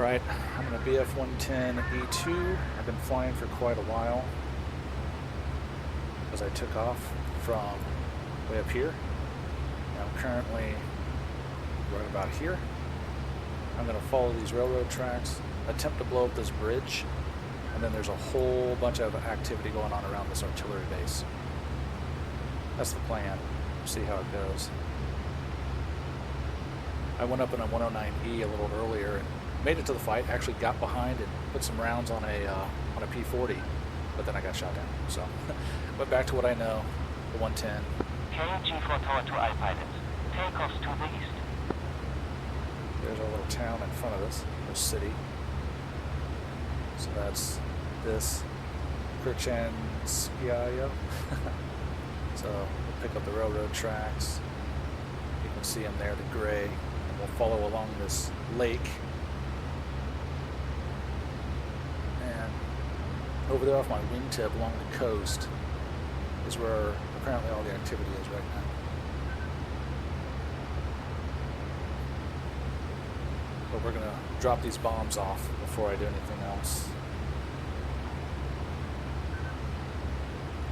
Alright, I'm in a BF110E2. I've been flying for quite a while as I took off from way up here. I'm currently right about here. I'm going to follow these railroad tracks, attempt to blow up this bridge, and then there's a whole bunch of activity going on around this artillery base. That's the plan. See how it goes. I went up in a 109E a little earlier and made it to the fight. Actually got behind and put some rounds on a P40, but then I got shot down. So went back to what I know, the 110. G432 I-pilots, takeoffs to the east. There's our little town in front of us, or city. So that's this Kirchanskaya. So we'll pick up the railroad tracks. You can see them there, the gray. And we'll follow along this lake. And over there off my wingtip along the coast is where apparently all the activity is right now. But we're going to drop these bombs off before I do anything else.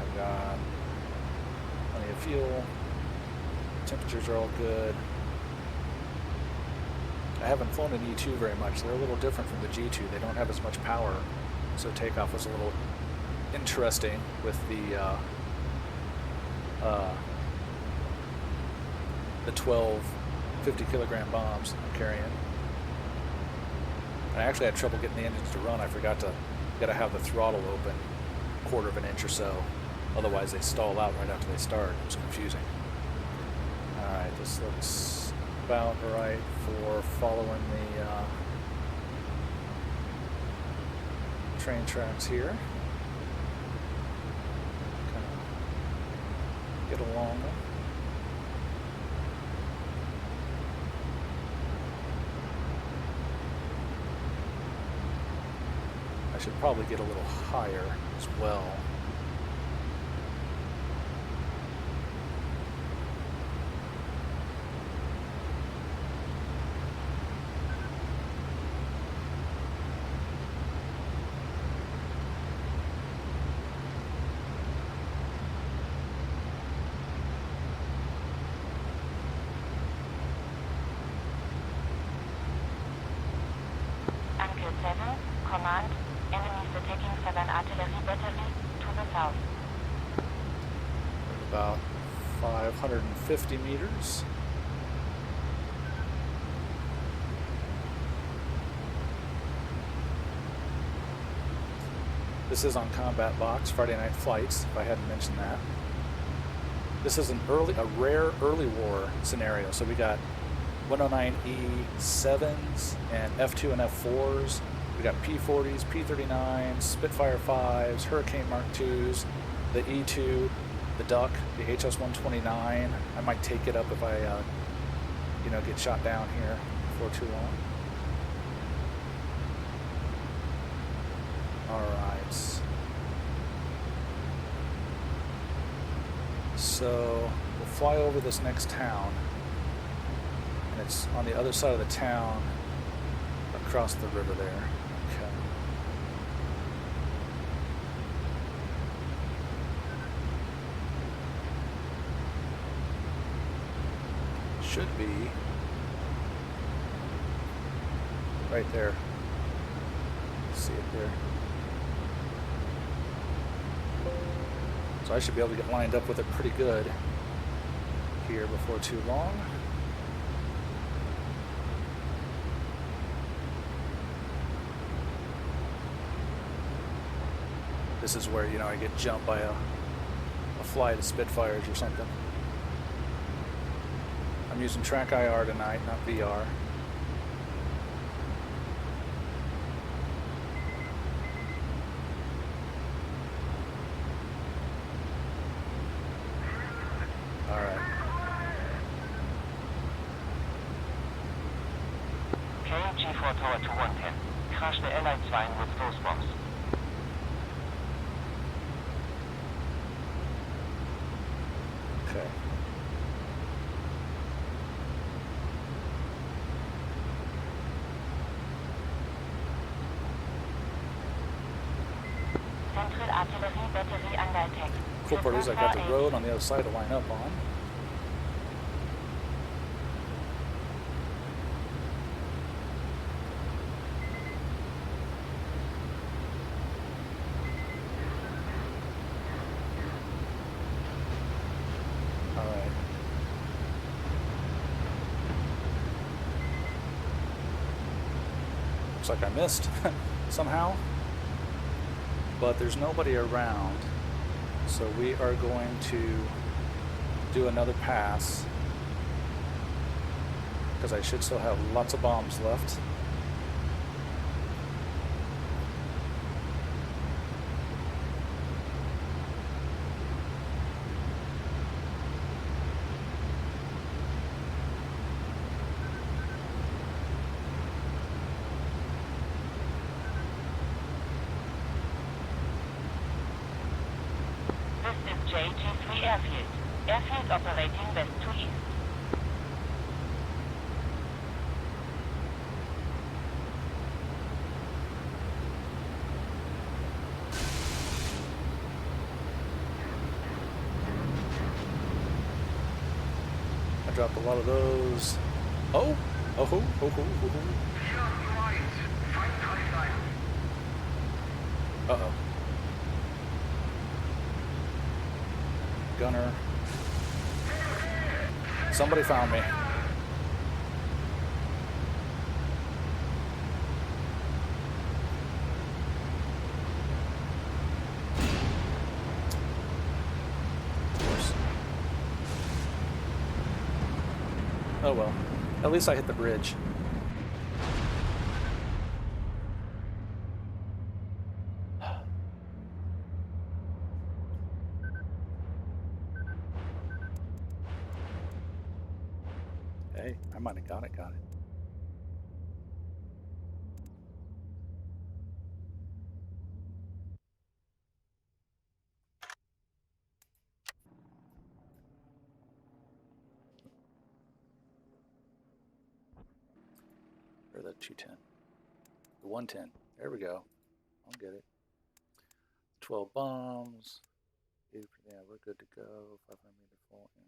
I've got plenty of fuel. Temperatures are all good. I haven't flown an E2 very much. They're a little different from the G2. They don't have as much power, so takeoff was a little interesting with the 12 50-kilogram bombs I'm carrying. I actually had trouble getting the engines to run. I forgot to gotta have the throttle open a quarter of an inch or so. Otherwise they stall out right after they start. It's confusing. Alright, this looks about right for following the train tracks here. Kind of get along them. I should probably get a little higher as well. Angle 7, command. Enemies attacking 7 artillery battery to the south. About 550 meters. This is on combatbox, Friday Night Flights, if I hadn't mentioned that. This is a rare early war scenario. So we got 109E7s and F2 and F4s. We got P40s, P39s, Spitfire 5s, Hurricane Mark 2s, the E2, the Duck, the HS-129. I might take it up if I, get shot down here before too long. All right. So we'll fly over this next town, and it's on the other side of the town, across the river there. Okay. Should be right there. See it there. So I should be able to get lined up with it pretty good here before too long. This is where, I get jumped by a flight of Spitfires or something. I'm using track IR tonight, not VR. Alright. G432 110. Crash the Allied 2 with those bombs. Okay. Artillerie Batterie under attack. Cool part is I got the road on the other side to line up on. Alright. Looks like I missed somehow. But there's nobody around. So we are going to do another pass because I should still have lots of bombs left. G3 airfield. Airfield operating west to east. I dropped a lot of those. Oh! Oh ho! Oh ho! Oh ho! Uh-oh. Gunner. Somebody found me. Oh well. At least I hit the bridge. Hey, I might have got it. Or the 210. The 110. There we go. I'll get it. 12 bombs. Yeah, we're good to go. 500 meter full. Yeah.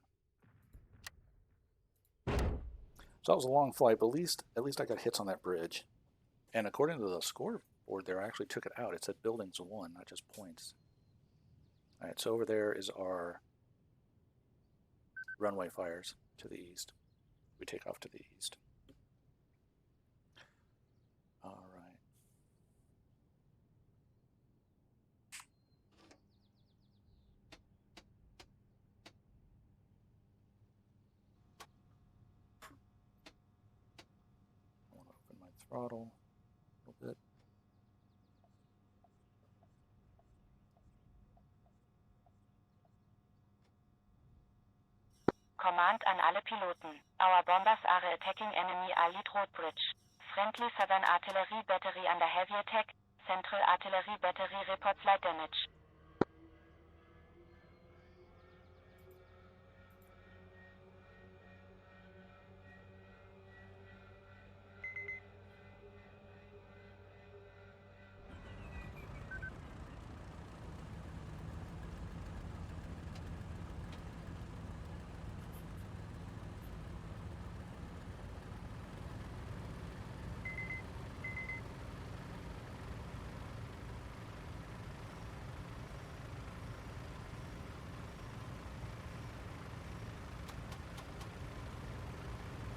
So that was a long flight, but at least I got hits on that bridge. And according to the scoreboard there, I actually took it out. It said buildings 1, not just points. All right, so over there is our runway fires to the east. We take off to the east. All right. I want to open my throttle a little bit. Command an alle Piloten. Our bombers are attacking enemy allied road bridge. Friendly Southern Artillery Battery under heavy attack. Central Artillery Battery reports light damage.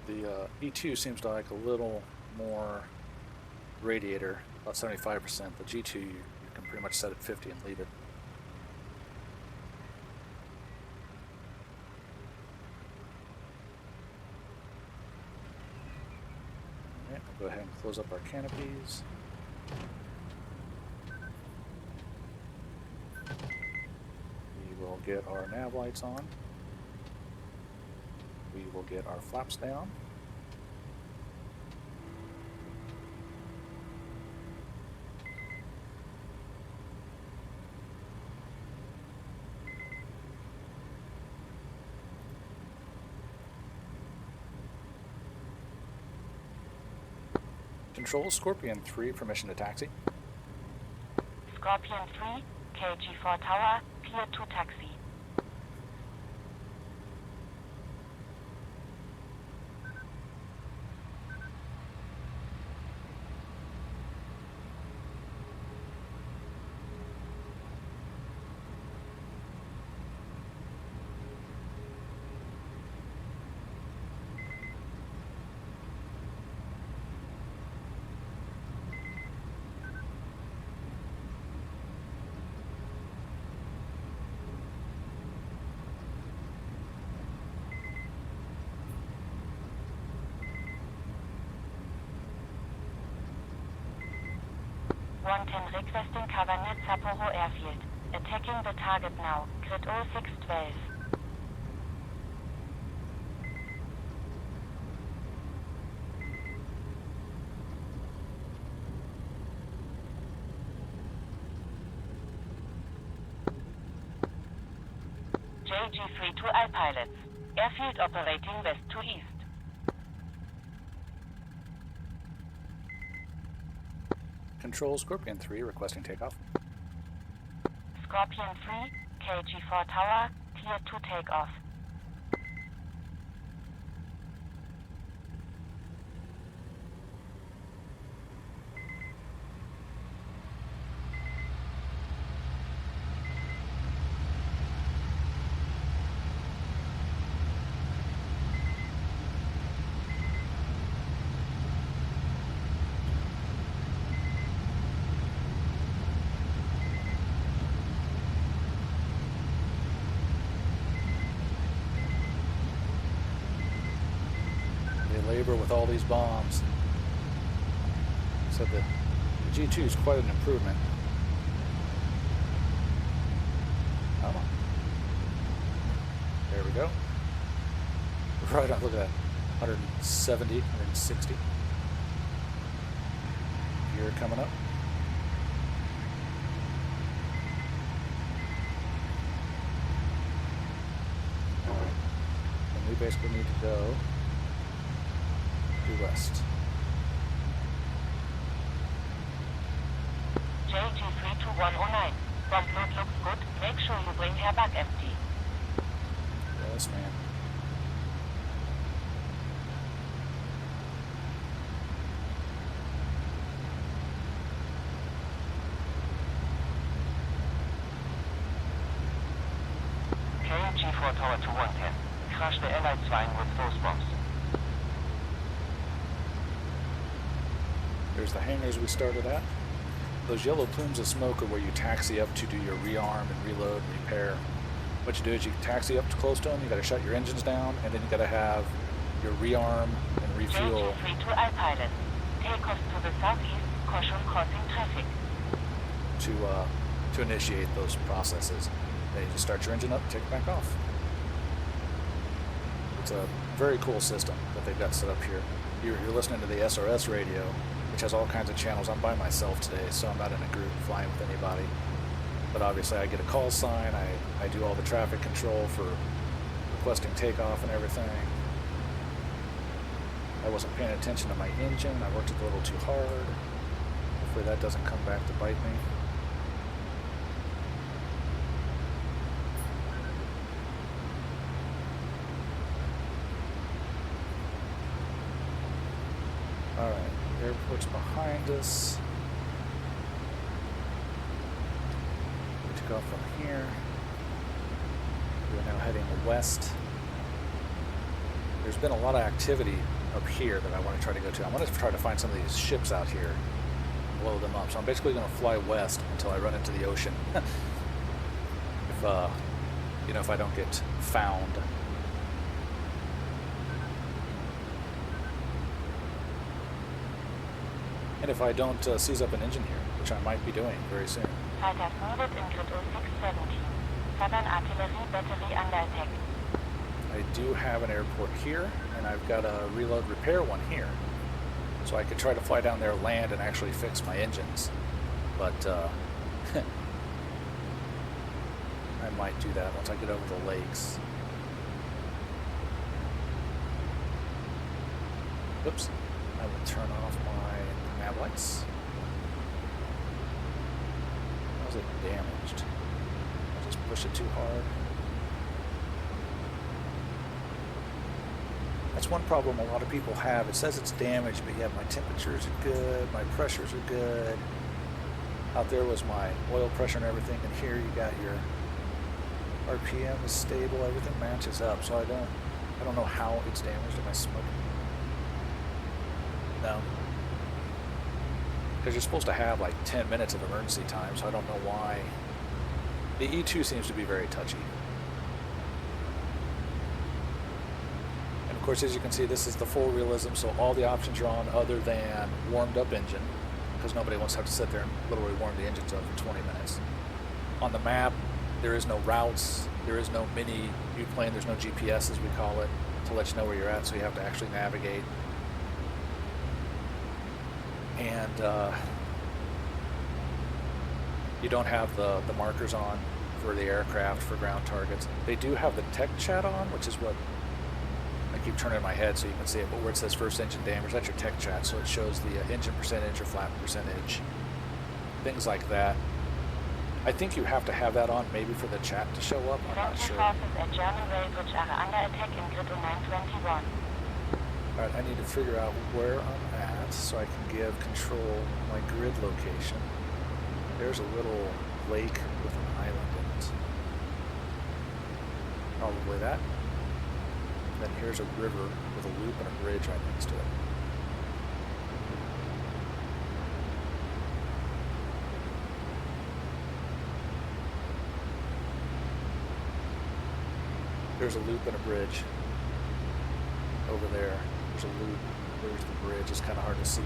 The E2 seems to like a little more radiator, about 75%. The G2, you can pretty much set at 50 and leave it. Alright, we'll go ahead and close up our canopies. We will get our nav lights on. We will get our flaps down. Control Scorpion 3, permission to taxi. Scorpion 3, KG4 Tower, clear to taxi. Requesting cover near Sapporo Airfield. Attacking the target now. Grid 0612. JG32I pilots. Airfield operating west to east. Control Scorpion 3 requesting takeoff. Scorpion 3, KG4 Tower, clear to take off. Labor with all these bombs. So the G2 is quite an improvement. Oh. There we go. Right on, look at that. 170, 160. Gear coming up. Alright. And we basically need to go due west. JG32109. Bomb load looks good. Make sure you bring her back empty. Yes, ma'am. KG4 Tower to 110. Crash the LI-2 with those bombs. There's the hangars we started at. Those yellow plumes of smoke are where you taxi up to do your rearm and reload and repair. What you do is you taxi up close to them, you gotta shut your engines down, and then you gotta have your rearm and refuel. JG32I pilot. Take off to the southeast, caution crossing traffic. To initiate those processes. Then you just start your engine up, take it back off. It's a very cool system that they've got set up here. You're listening to the SRS radio, which has all kinds of channels. I'm by myself today, so I'm not in a group flying with anybody. But obviously I get a call sign, I do all the traffic control for requesting takeoff and everything. I wasn't paying attention to my engine, I worked it a little too hard. Hopefully that doesn't come back to bite me. Alright, airport's behind us. We took off from here. We're now heading west. There's been a lot of activity up here that I want to try to go to. I want to try to find some of these ships out here and blow them up. So I'm basically going to fly west until I run into the ocean. If I don't get found. And if I don't seize up an engine here, which I might be doing very soon. Saitek moved in grid 0617. Southern artillery battery under attack. I do have an airport here, and I've got a reload repair one here. So I could try to fly down there, land, and actually fix my engines. But I might do that once I get over the lakes. Oops. I will turn off my nav lights. How's is it damaged? I just push it too hard. That's one problem a lot of people have. It says it's damaged, but yeah, my temperatures are good, my pressures are good. Out there was my oil pressure and everything, and here you got your RPM is stable, everything matches up. So I don't know how it's damaged. Am I smoking? No. Because you're supposed to have like 10 minutes of emergency time, so I don't know why. The E2 seems to be very touchy. And of course, as you can see, this is the full realism, so all the options are on other than warmed up engine, because nobody wants to have to sit there and literally warm the engines up for 20 minutes. On the map, there is no routes, there is no mini U-plane, there's no GPS as we call it, to let you know where you're at, so you have to actually navigate. And you don't have the markers on for the aircraft, for ground targets. They do have the tech chat on, which is what I keep turning my head so you can see it, but where it says first engine damage, that's your tech chat, so it shows the engine percentage or flap percentage, things like that. I think you have to have that on maybe for the chat to show up, I'm not sure. Alright, I need to figure out where I'm at so I can give control my grid location. There's a little lake with an island in it. Probably that. Then here's a river with a loop and a bridge right next to it. There's a loop and a bridge over there. There's a loop. There's the bridge. It's kind of hard to see.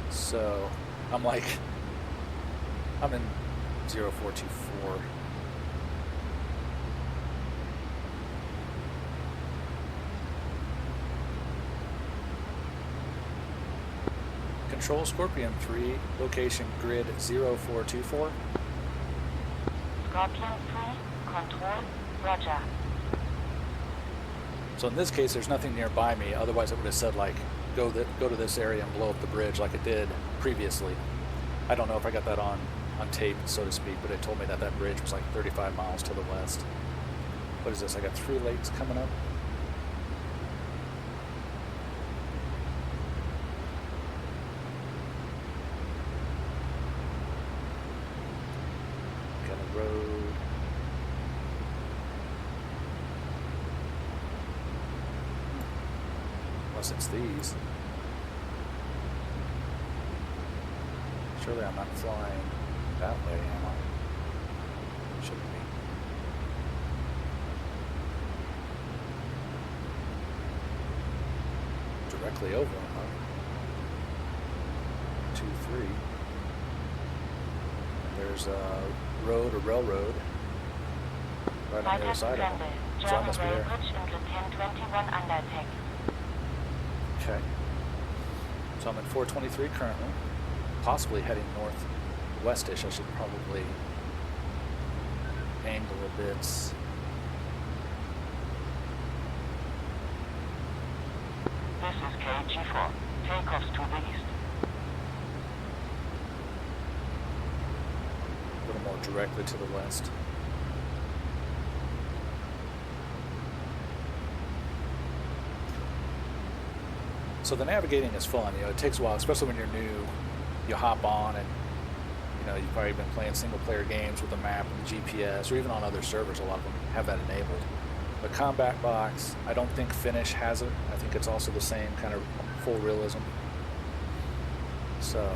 So I'm like, I'm in 0424. Control Scorpion 3, location grid 0424. Scorpion 3, control, roger. So in this case, there's nothing nearby me. Otherwise, it would have said like, go to this area and blow up the bridge like it did previously. I don't know if I got that on tape, so to speak, but it told me that that bridge was like 35 miles to the west. What is this? I got 3 lakes coming up. Got a road. Unless it's these. Surely I'm not flying that way, am I? Shouldn't be. Directly over, huh? 2, 3. And there's a road, a railroad, right on the other side of them. So I must be there. Okay. So I'm at 423 currently, possibly heading northwestish. I should probably angle a bit. This is G4. Takeoffs to the east. A little more directly to the west. So the navigating is fun. You know, it takes a while, especially when you're new. You hop on and, you know, you've probably been playing single-player games with the map and the GPS, or even on other servers, a lot of them have that enabled. The combatbox, I don't think Finish has it. I think it's also the same kind of full realism. So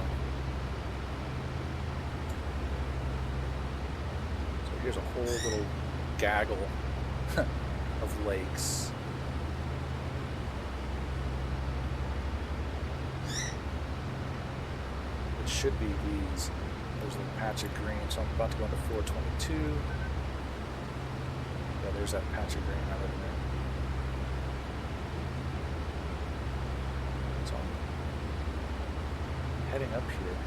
here's a whole little gaggle of lakes. It should be these. There's a little patch of green, so I'm about to go into 422. Yeah, there's that patch of green right over there. So I'm heading up here.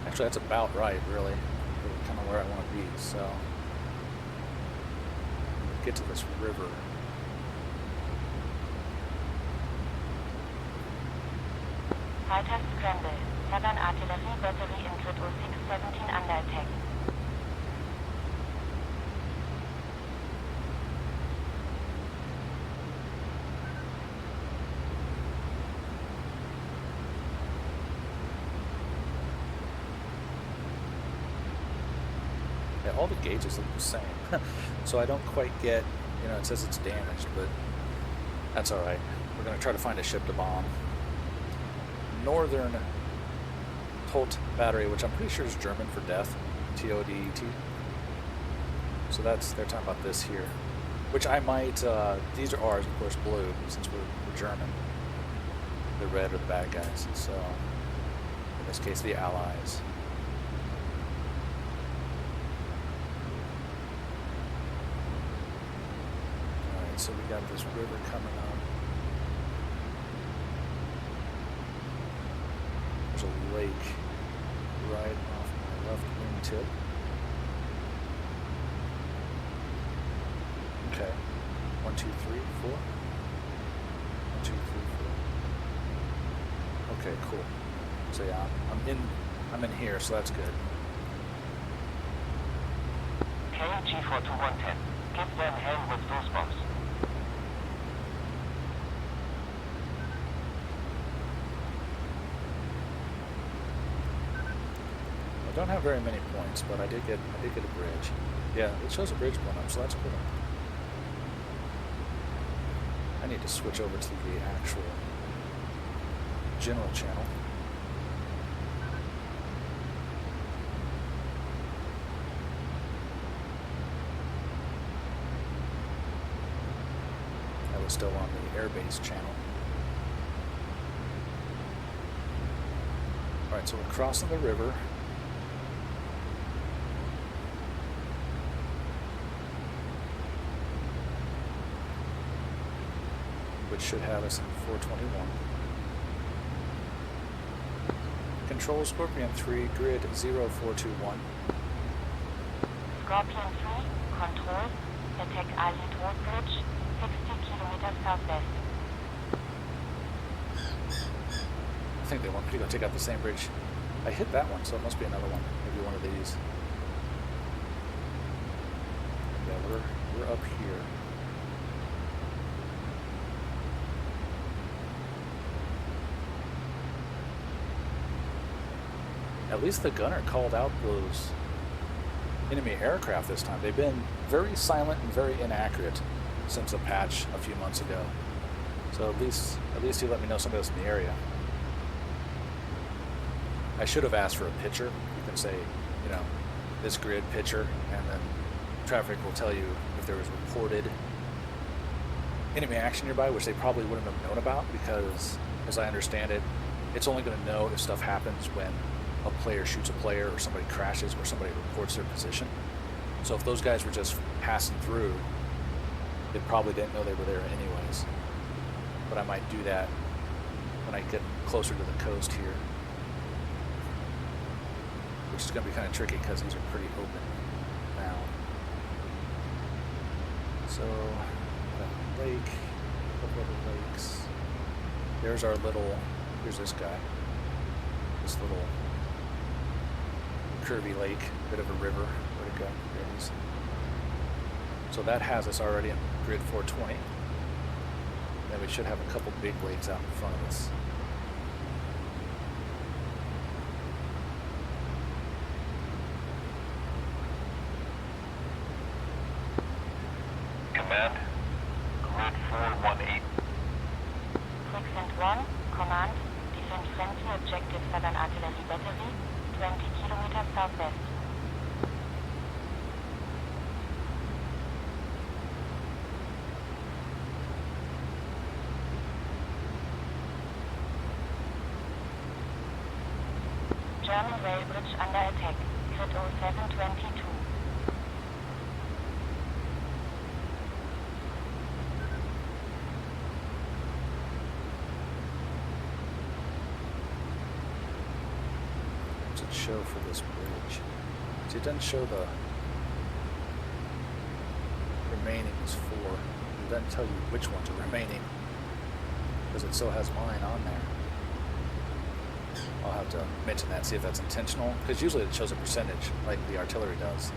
Actually, that's about right, really. Kind of where I want to be, so. Get to this river. HOTAS scramble. 7 artillery battery in grid 0617 under attack. Yeah, all the gauges look the same. So I don't quite get, you know, it says it's damaged, but that's all right. We're going to try to find a ship to bomb. Northern Holt battery, which I'm pretty sure is German for death, T-O-D-E-T. So that's, they're talking about this here, which I might, these are ours, of course, blue, since we're German. The red are the bad guys, so in this case, the Allies. Alright, so we got this river coming up. There's a lake right off my left wingtip. Okay. 1, 2, 3, 4. 1, 2, 3, 4. Okay, cool. So yeah, I'm in here, so that's good. G43210. Give them hell with those bombs. I don't have very many points, but I did get a bridge. Yeah, it shows a bridge going up, so that's cool. I need to switch over to the actual general channel. I was still on the airbase channel. Alright, so we're crossing the river. Which should have us in 421. Control Scorpion 3, grid 0421. Scorpion 3, control, attack IL-2 bridge, 60 kilometers southwest. I think they want me to go take out the same bridge. I hit that one, so it must be another one. Maybe one of these. Yeah, we're up here. At least the gunner called out those enemy aircraft this time. They've been very silent and very inaccurate since the patch a few months ago. So at least he let me know somebody else in the area. I should have asked for a picture. You can say, you know, this grid picture, and then traffic will tell you if there was reported enemy action nearby, which they probably wouldn't have known about because, as I understand it, it's only going to know if stuff happens when a player shoots a player or somebody crashes or somebody reports their position. So if those guys were just passing through, they probably didn't know they were there anyways. But I might do that when I get closer to the coast here, which is going to be kind of tricky because these are pretty open now. So, lake, a couple other lakes. There's our little, here's this guy. This little curvy lake, bit of a river. Where'd it go? There it is. So that has us already in grid 420. Then we should have a couple big lakes out in front of us. Command, grid 418. Quicksand 1, command, defend friendly objective 7 artillery battery, 20 kilometers southwest. German rail bridge under attack, grid 0722. Show for this bridge. See, it doesn't show the remaining is 4. It doesn't tell you which ones are remaining because it still has mine on there. I'll have to mention that, see if that's intentional, because usually it shows a percentage like the artillery does.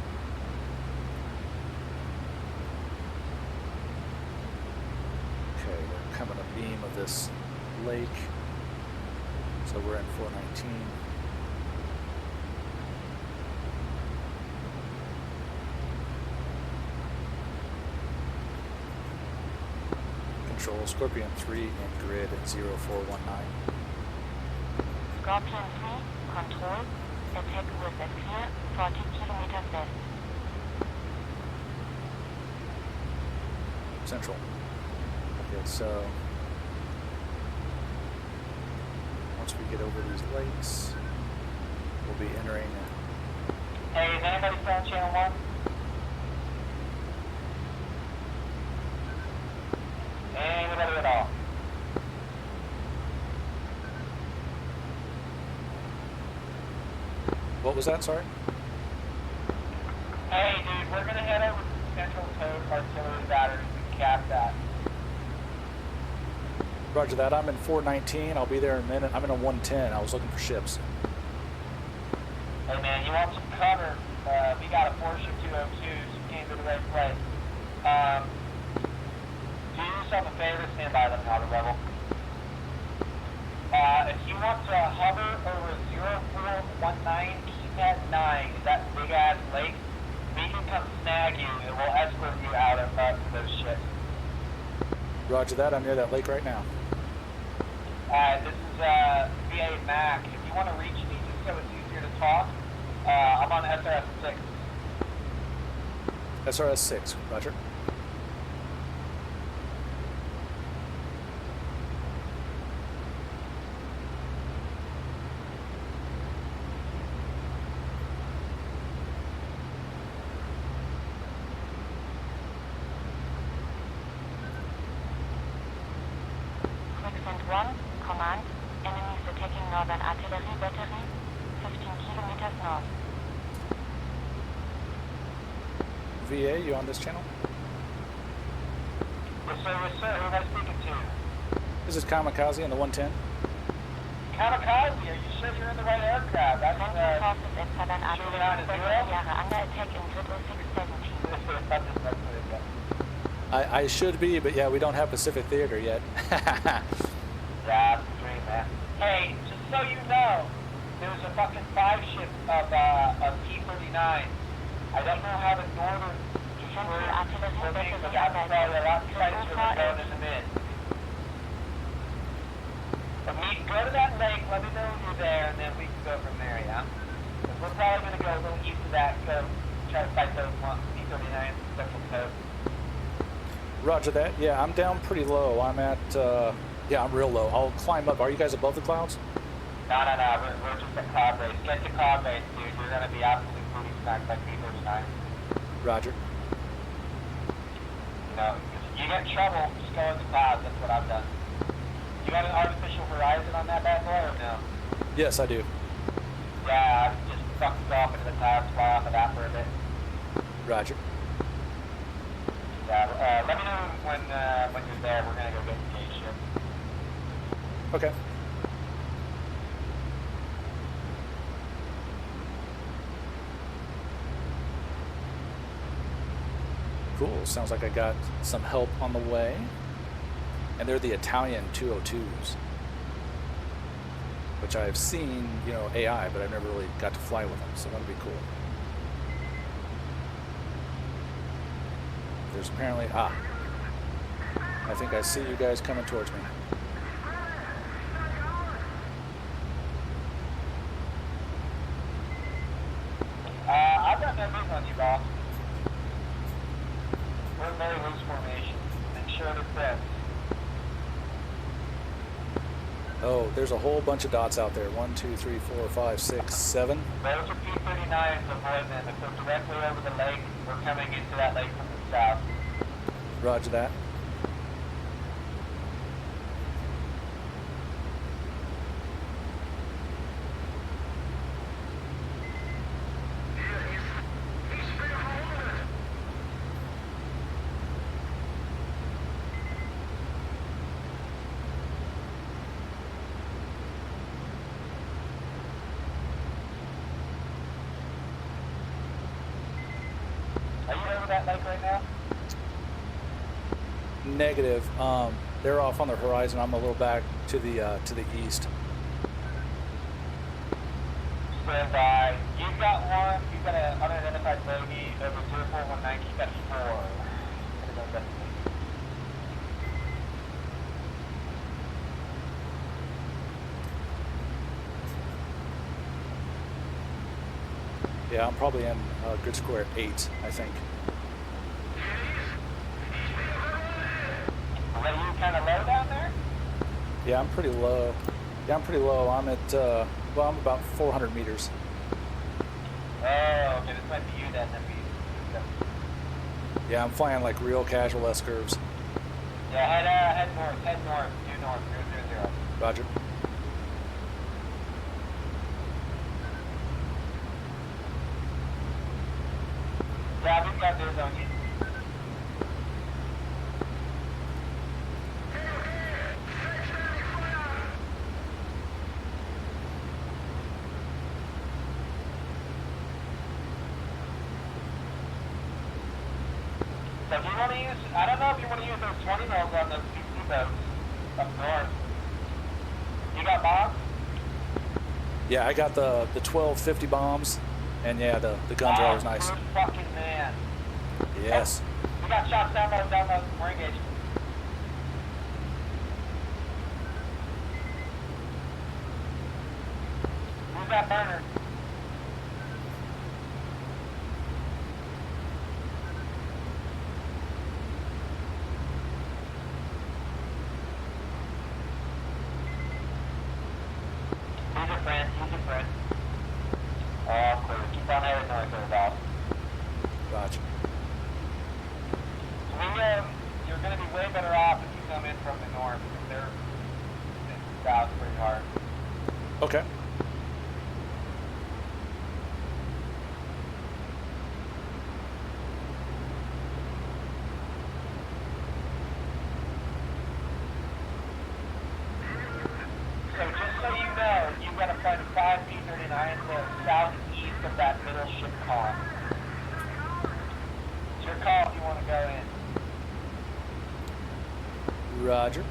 Okay, we're coming abeam of this lake, so we're in 419. Control Scorpion 3 and grid 0419. Scorpion 3, control, attack with a clear 40 kilometers west. Central. Okay, so once we get over these lakes, we'll be entering. Hey, is anybody still on channel 1? Anybody at all? What was that? Sorry. Hey, dude, we're gonna head over to Central Toad Artillery Battery to cap that. Roger that. I'm in 419. I'll be there in a minute. I'm in a 110. I was looking for ships. Hey, man, you want some cover? We got a 4-ship 202, so you came to the right place. Do yourself a favor, stand by them now, the rebel. If you want to hover over 0419, keep at 9, that big ass lake, we can come snag you and we'll escort you out of those ships. Roger that. I'm near that lake right now. This is VA Mac. If you want to reach me just so it's easier to talk, I'm on SRS 6. SRS 6. Roger. Quicksand 1, command, enemies attacking northern artillery battery, 15 kilometers north. VA, you on this channel? Yes, sir, yes, sir. Who am I speaking to? This is Kamikaze in the 110. Kamikaze, are you sure you're in the right aircraft? That's, Central forces at southern artillery Juliana, battery are under attack in grid 0617. I should be, but yeah, we don't have Pacific Theater yet. Yeah, that's the dream, man. Hey, just so you know, there's a fucking 5-ship of T-39. I don't know how the northern Central artillery working, but battery that's under probably a lot of attack. fights Grid are going 0418. in the mid. But go to that lake, let me know when you're there, and then we can go from there, yeah? Because we're probably going to go a little east of that, go try to fight those T-39 Central Coast. Roger that. Yeah, I'm down pretty low. I'm at, yeah, I'm real low. I'll climb up. Are you guys above the clouds? No, we're just at cloud base. Get to cloud base, dude. You're going to be absolutely booty smacked by T-39. Roger. No, if you get in trouble, just go in the clouds. That's what I've done. You got an artificial horizon on that bad boy or no? Yes, I do. Yeah, I just fucked it off into the clouds, fly off of that for a bit. Roger. Yeah, let me know when you're there. We're gonna go get the gate ship. Okay. Cool. Sounds like I got some help on the way. And they're the Italian 202s, which I've seen, you know, AI, but I've never really got to fly with them, so that'll be cool. There's apparently, I think I see you guys coming towards me. I've got no move on you, boss. We're in very loose formation. And sure to press. Oh, there's a whole bunch of dots out there. 1, 2, 3, 4, 5, 6, 7. Those are P-39s, avoid them. If they're directly over the lake, we're coming into that lake from the south. Roger that. that lake right now? Negative. They're off on the horizon. I'm a little back to the east. Stand by. You've got one. You've got an unidentified bogey over 0419. You've got 4. Gonna go investigate. Yeah, I'm probably in grid square 8, I think. Are you kind of low down there? Yeah, I'm pretty low. I'm at, well, I'm about 400 meters. Oh, okay. This might be you then. Yeah, I'm flying like real casual S-curves. Yeah, head north, due north, 000. Roger. Yeah, we've got those on you. So if you want to use, I don't know if you want to use those 20 mils on those PC boats up north. You got bombs? Yeah, I got the 1250 bombs, and yeah, the gun driver's nice. Good fucking man. Yes. We got shots down low, we're engaged. Who's that burner? He's a friend. Oh, clear. Keep on heading north there, Bob. Roger. You're going to be way better off if you come in from the north. They're south pretty hard. Okay. So just so you know, you've got to fly to 5P39 to southeast of that middle ship column. It's your call if you want to go in. Roger.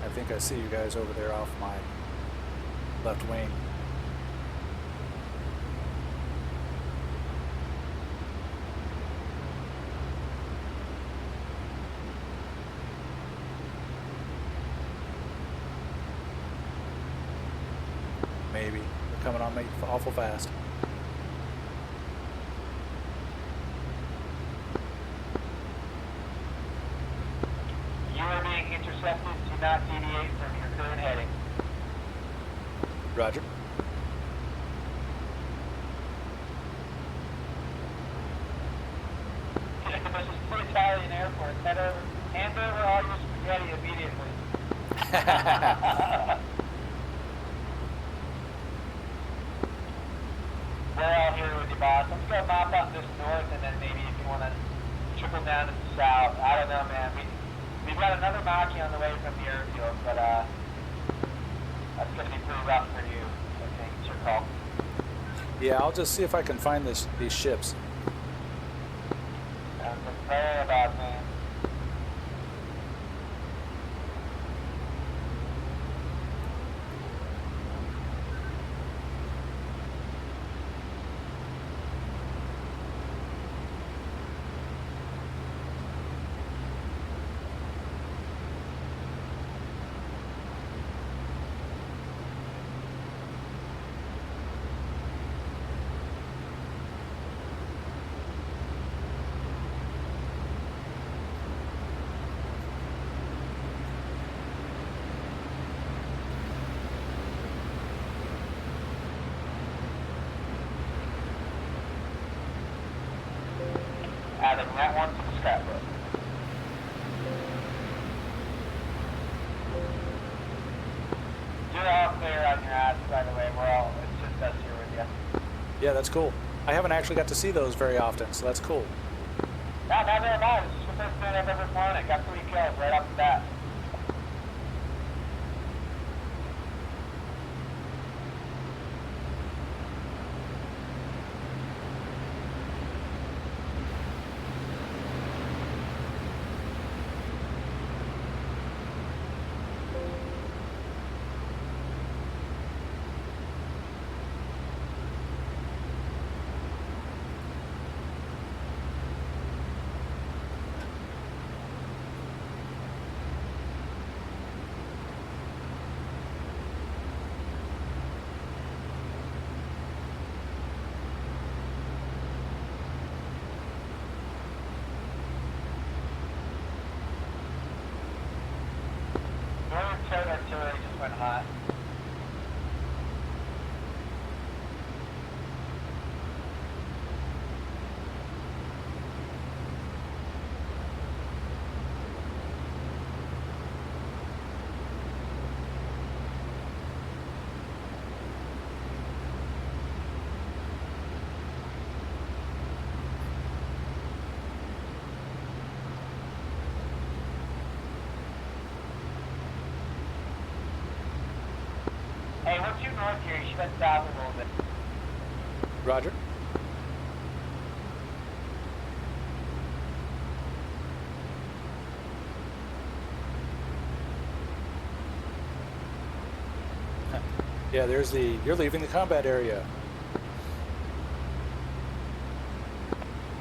I think I see you guys over there off my left wing. Maybe. They're coming on me awful fast. You are being intercepted. Do not deviate from your current heading. Roger. This is the Italian airport. Hand over all your spaghetti immediately. We're all here with you, boss. Let's go mop up this north, and then maybe if you want to trickle down to the south. I don't know, man. We've got another Maki on the way from the airfield, but that's going to be pretty rough for you. I think it's your call. Yeah, I'll just see if I can find these ships. I'm praying about, man. Adding that one to the scrapbook. You're all clear on your ass, by the way. It's just us here with you. Yeah, that's cool. I haven't actually got to see those very often, so that's cool. No, neither have I. This is the first man I've ever flown it. Got 3 kills right off the bat. Artillery just went hot. Hey, what's your north here? You should head south a little bit. Roger. Yeah, there's the, you're leaving the combat area.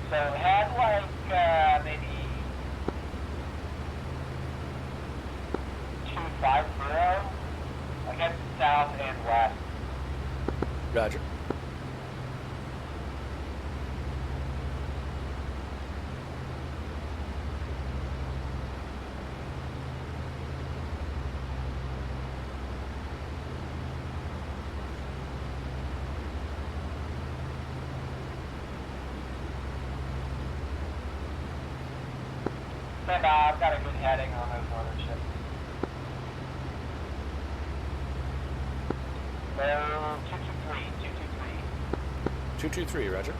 So head like maybe 250. I guess south and west. Roger. And I've got a good heading on those northern ships. 223, roger.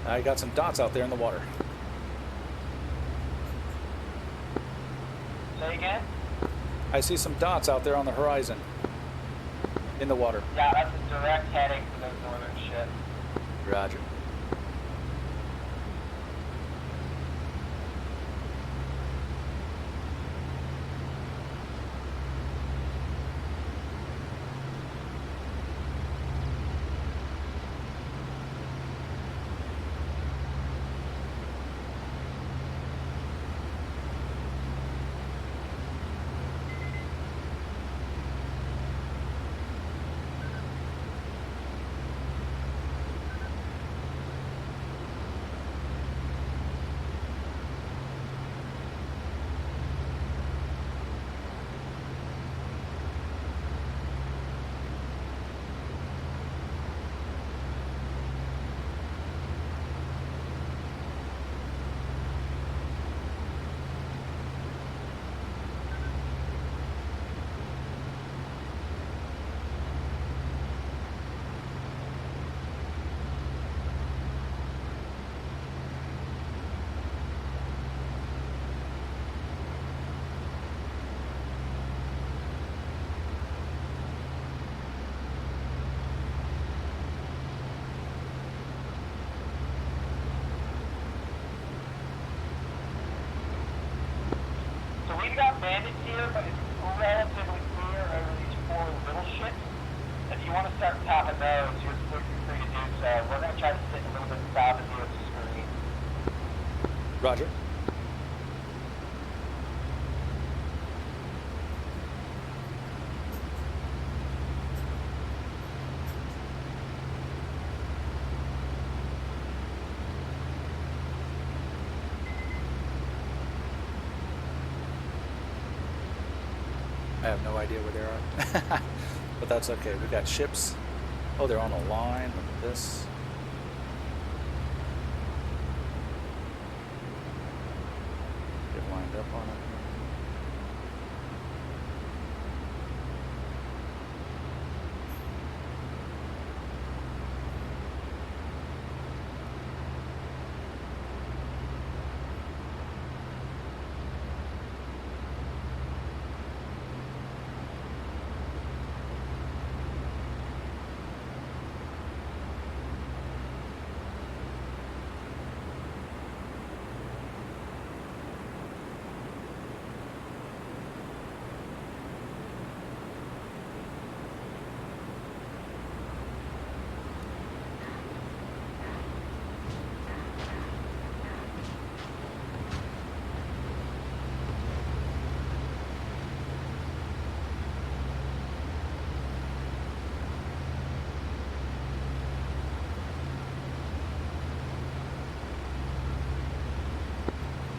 I got some dots out there in the water. Say again? I see some dots out there on the horizon. In the water. Yeah, that's a direct heading for those northern ships. Roger. We've got bandits here, but it's relatively clear over these 4 little ships. If you want to start topping those, you're free to do so. We're going to try to sit a little bit south of the screen. Roger. I have no idea where they are. But that's okay. We got ships. Oh, they're on a line. Look at this. Get lined up on it.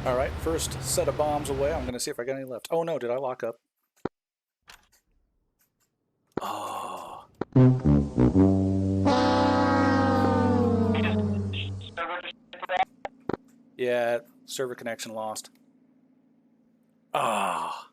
All right, first set of bombs away. I'm going to see if I got any left. Oh no, did I lock up? Oh. Yeah, server connection lost. Ah.